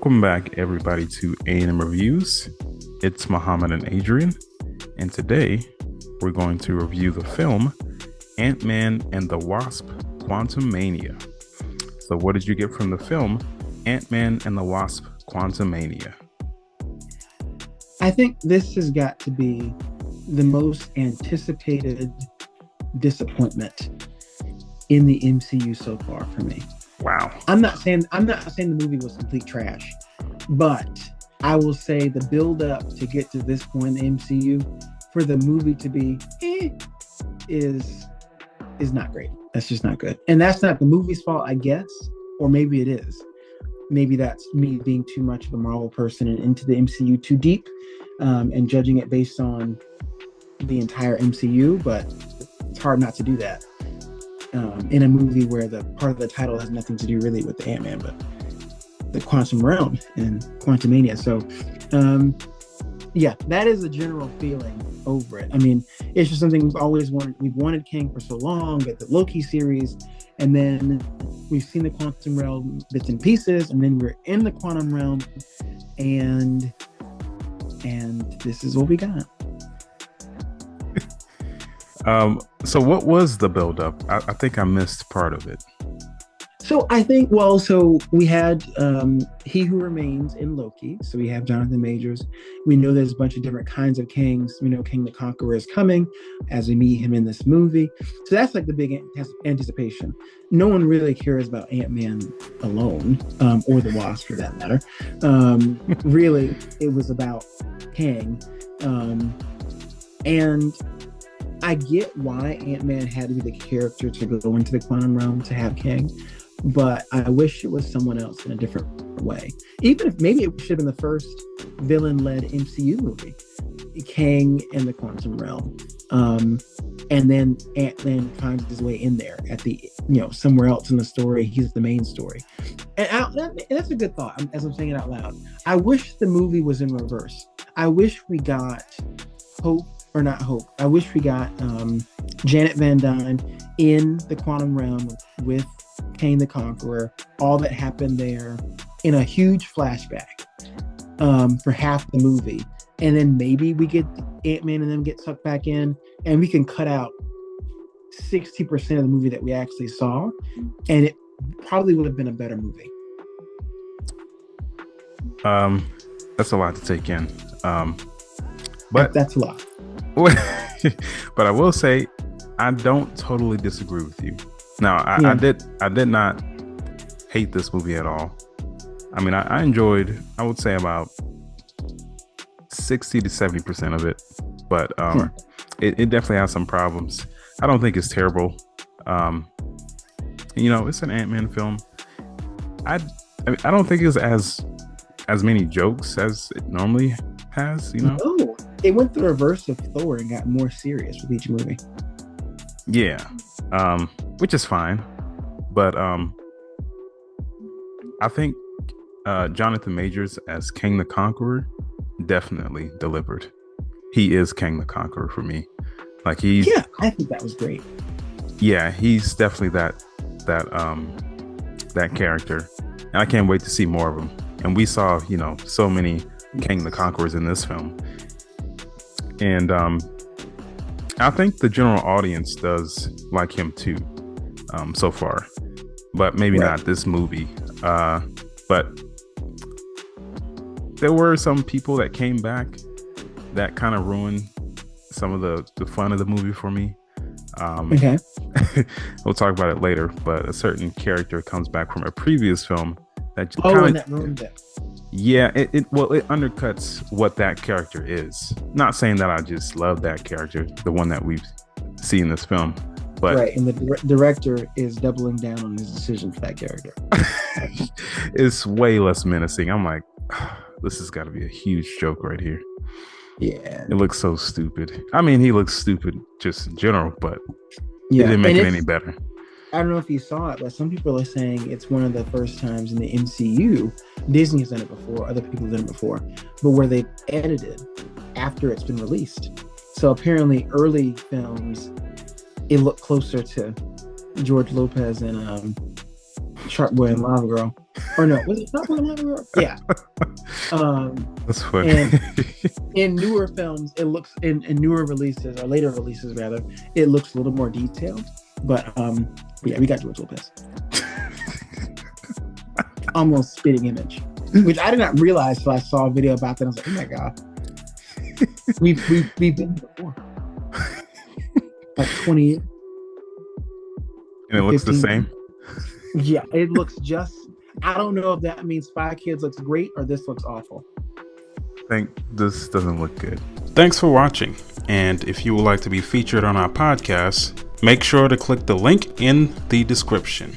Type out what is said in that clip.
Welcome back, everybody, to A&M Reviews. It's Muhammad and Adrian, and today we're going to review the film Ant-Man and the Wasp Quantumania. So what did you get from the film Ant-Man and the Wasp Quantumania? I think this has got to be the most anticipated disappointment in the MCU so far for me. Wow. I'm not saying the movie was complete trash, but I will say the build up to get to this point in the MCU for the movie to be is not great. That's just not good. And that's not the movie's fault, I guess, or maybe it is. Maybe that's me being too much of a Marvel person and into the MCU too deep, and judging it based on the entire MCU, but it's hard not to do that. In a movie where the part of the title has nothing to do really with the Ant-Man, but the quantum realm and Quantumania. So, yeah, that is a general feeling over it. I mean, it's just something we've always wanted. We've wanted Kang for so long, get the Loki series, and then we've seen the quantum realm bits and pieces, and then we're in the quantum realm, and this is what we got. So what was the buildup? I think I missed part of it. So I think, so we had He Who Remains in Loki. So we have Jonathan Majors. We know there's a bunch of different kinds of Kangs. We know Kang the Conqueror is coming as we meet him in this movie. So that's like the big anticipation. No one really cares about Ant-Man alone, or the Wasp for that matter. Really, it was about Kang. And I get why Ant-Man had to be the character to go into the quantum realm to have Kang, but I wish it was someone else in a different way. Even if maybe it should have been the first villain-led MCU movie, Kang in the quantum realm, and then Ant-Man finds his way in there at the somewhere else in the story. He's the main story, and that's a good thought. As I'm saying it out loud, I wish the movie was in reverse. I wish we got Hope. Or not Hope. I wish we got Janet Van Dyne in the quantum realm with Kang the Conqueror, all that happened there in a huge flashback for half the movie. And then maybe we get Ant-Man and them get sucked back in, and we can cut out 60% of the movie that we actually saw, and it probably would have been a better movie. That's a lot to take in. But that's a lot. But I will say, I don't totally disagree with you. Now, I did not hate this movie at all. I mean, I enjoyed, I would say, about 60 to 70% of it. But it definitely has some problems. I don't think it's terrible. It's an Ant-Man film. I don't think it's as many jokes as it normally has, No, it went the reverse of Thor and got more serious with each movie. Yeah, which is fine, but I think Jonathan Majors as Kang the Conqueror definitely delivered. He is Kang the Conqueror for me. I think that was great. Yeah, he's definitely that character, and I can't wait to see more of him. And we saw, so many Kang the Conquerors in this film. And I think the general audience does like him too, so far. But maybe not this movie. But there were some people that came back that kind of ruined some of the fun of the movie for me. Okay. We'll talk about it later. But a certain character comes back from a previous film that that ruined it. Yeah, it undercuts what that character is. Not saying that I just love that character, the one that we've seen in this film, but right, and the director is doubling down on his decision for that character. It's way less menacing. I'm like, this has got to be a huge joke right here. Yeah, it looks so stupid. I mean, he looks stupid just in general, but it didn't make it any better. I don't know if you saw it, but some people are saying it's one of the first times in the MCU. Disney has done it before, other people have done it before, but where they edited after it's been released. So apparently early films, it looked closer to George Lopez and Shark Boy and Lava Girl. Or no, was it Shark Boy and Lava Girl? Yeah. That's funny. And in newer films, it looks in newer releases or later releases rather, it looks a little more detailed. But yeah, we got George Lopez. Almost spitting image, which I did not realize till I saw a video about that. I was like, oh my god, we've been before, like 20 years. And it looks the same. Yeah, it looks just. I don't know if that means Spy Kids looks great or this looks awful. I think this doesn't look good. Thanks for watching. And if you would like to be featured on our podcast, make sure to click the link in the description.